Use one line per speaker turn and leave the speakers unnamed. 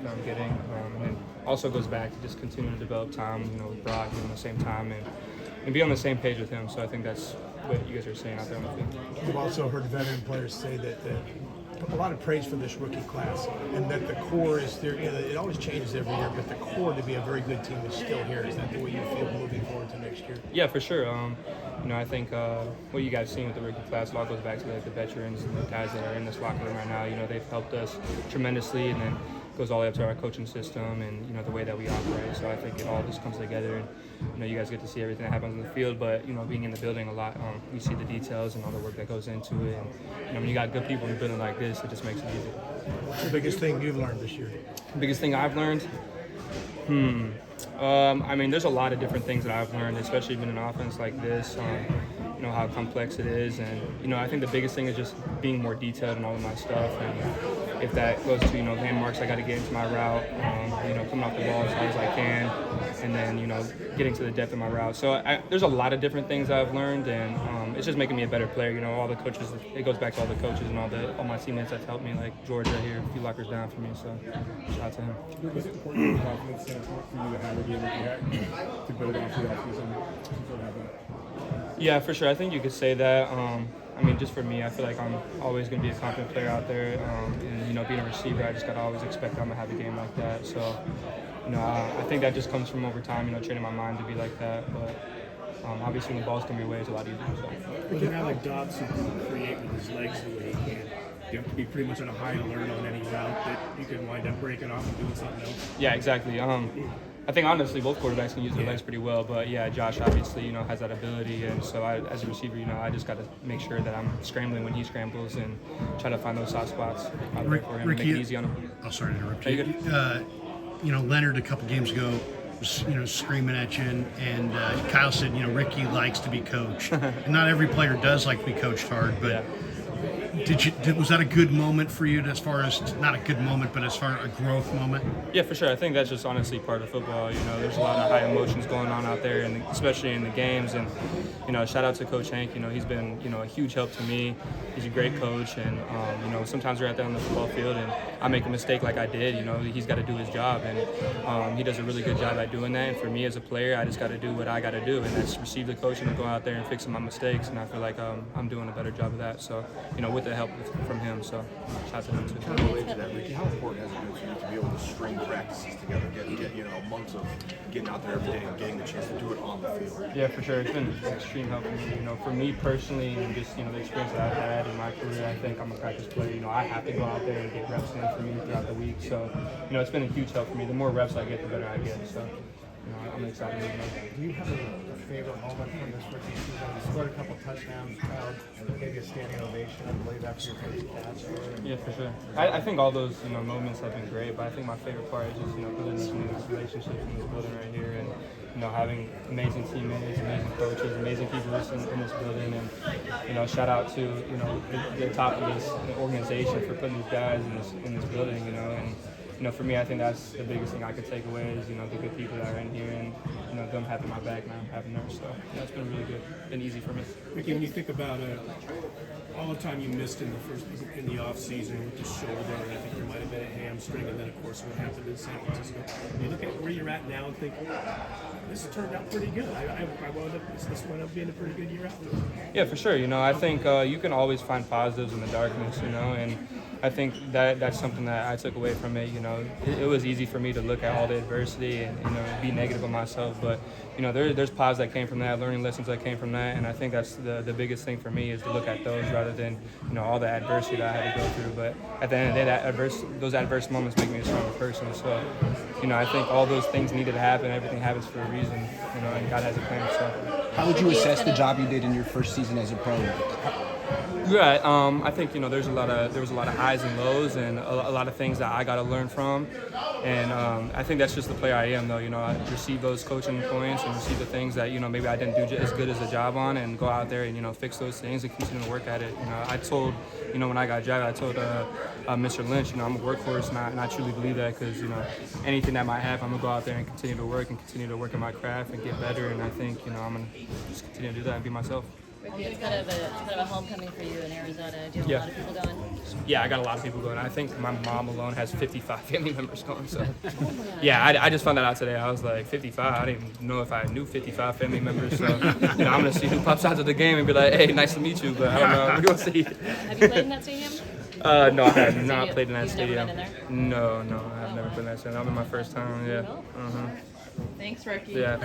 that I'm getting. And then also goes back to just continuing to develop time, with Brock at the same time and be on the same page with him. So I think that's what you guys are saying out there on the field.
We've also heard veteran players say that a lot of praise for this rookie class, and that the core is there. It always changes every year, but the core to be a very good team is still here. Is that the way you feel moving forward to next year?
Yeah, for sure. I think what you guys seen with the rookie class, it all goes back to the veterans and the guys that are in this locker room right now. They've helped us tremendously, and then goes all the way up to our coaching system and the way that we operate. So I think it all just comes together, and you guys get to see everything that happens in the field, but being in the building a lot, you see the details and all the work that goes into it. And when you got good people in a building like this, it just makes it easy.
What's the biggest thing you've learned this year?
Biggest thing I've learned? There's a lot of different things that I've learned, especially in an offense like this. How complex it is, and I think the biggest thing is just being more detailed in all of my stuff. And if that goes to landmarks, I got to get into my route, coming off the ball as hard as I can, and then getting to the depth of my route. So there's a lot of different things I've learned, and it's just making me a better player. All the coaches, it goes back to all the coaches and all my teammates that's helped me, like George right here, a few lockers down for me. So shout out to him.
Was it important confidence standpoint for you to have a game like you had to build off the offseason?
Yeah, for sure. I think you could say that. Just for me, I feel like I'm always going to be a confident player out there. And being a receiver, I just got to always expect I'm going to have a game like that. So, I think that just comes from over time, training my mind to be like that. But obviously when the ball's coming your way, it's a lot easier. So.
With a guy like Dobbs who can create with his legs the way he can, you have to be pretty much on a high alert on any route that you can wind up breaking off and doing something else.
Yeah, exactly. I think honestly both quarterbacks can use their legs pretty well, but yeah, Josh obviously has that ability, and so as a receiver, I just got to make sure that I'm scrambling when he scrambles and try to find those soft spots out there for him and make it easy on him.
Oh, sorry to interrupt you. Leonard a couple games ago was screaming at you, and Kyle said Ricky likes to be coached. And not every player does like to be coached hard, but. Yeah. Was that a good moment for you as far as, not a good moment, but as far as a growth moment?
Yeah, for sure. I think that's just honestly part of football. There's a lot of high emotions going on out there, and especially in the games. And, shout out to Coach Hank. He's been, a huge help to me. He's a great coach. And, sometimes we're out there on the football field and I make a mistake like I did. He's got to do his job. And he does a really good job at doing that. And for me as a player, I just got to do what I got to do. And that's receive the coaching and go out there and fix my mistakes. And I feel like I'm doing a better job of that. So, with the help from him, so shout out to him too.
Kind of relate to that, Ricky. How important has it been for you to be able to string practices together, get months of getting out there every day and getting the chance to do it on the field?
Yeah, for sure. It's been extreme help for me. For me personally, and just the experience that I've had in my career, I think I'm a practice player. I have to go out there and get reps in for me throughout the week. So, it's been a huge help for me. The more reps I get, the better I get. So, I'm excited.
Do you have a favorite moment from this rookie season? You scored a couple touchdowns, crowd gave you a standing ovation, I believe, after your first catch.
Yeah, for sure. I think all those moments have been great, but I think my favorite part is just building these relationships in this building right here, and having amazing teammates, amazing coaches, amazing people in this building, and shout out to the top of this organization for putting these guys in this building, and for me, I think that's the biggest thing I could take away is, the good people that are in here and, them having my back and I'm having theirs. So, it's been really good. Been easy for me.
Ricky, when you think about all the time you missed in the off season with the shoulder, and I think there might have been a hamstring, and then of course what happened in San Francisco. You look at where you're at now and think, this turned out pretty good. This wound up being a pretty good year out.
Yeah, for sure. I think you can always find positives in the darkness, and I think that's something that I took away from it. It was easy for me to look at all the adversity and be negative on myself, but there's positives that came from that, learning lessons that came from that, and I think that's the biggest thing for me is to look at those rather than all the adversity that I had to go through. But at the end of the day, those adverse moments make me a stronger person. So I think all those things needed to happen. Everything happens for a reason, and God has a plan. So
how would you assess the job you did in your first season as a pro?
Yeah, I think there was a lot of highs and lows, and a lot of things that I got to learn from, and I think that's just the player I am. Though I receive those coaching points and receive the things that maybe I didn't do as good as a job on, and go out there and fix those things and continue to work at it. I told when I got drafted, I told Mr. Lynch, I'm a workhorse, and I truly believe that because anything that might happen, I'm gonna go out there and continue to work in my craft and get better, and I think I'm gonna just continue to do that and be myself.
Ricky, it's kind of a homecoming for you in Arizona. Do you have
Yeah.
a lot of people going?
Yeah, I got a lot of people going. I think my mom alone has 55 family members going. So, yeah, I just found that out today. I was like, 55? I didn't even know if I knew 55 family members. So, I'm going to see who pops out to the game and be like, hey, nice to meet you. But I don't know. We're going to see.
Have you played in that stadium?
No, I have not played in that
You've
stadium.
never been in there?
No, I've never played in that stadium. That'll be my first time. Yeah.
Thanks, Ricky.
Yeah.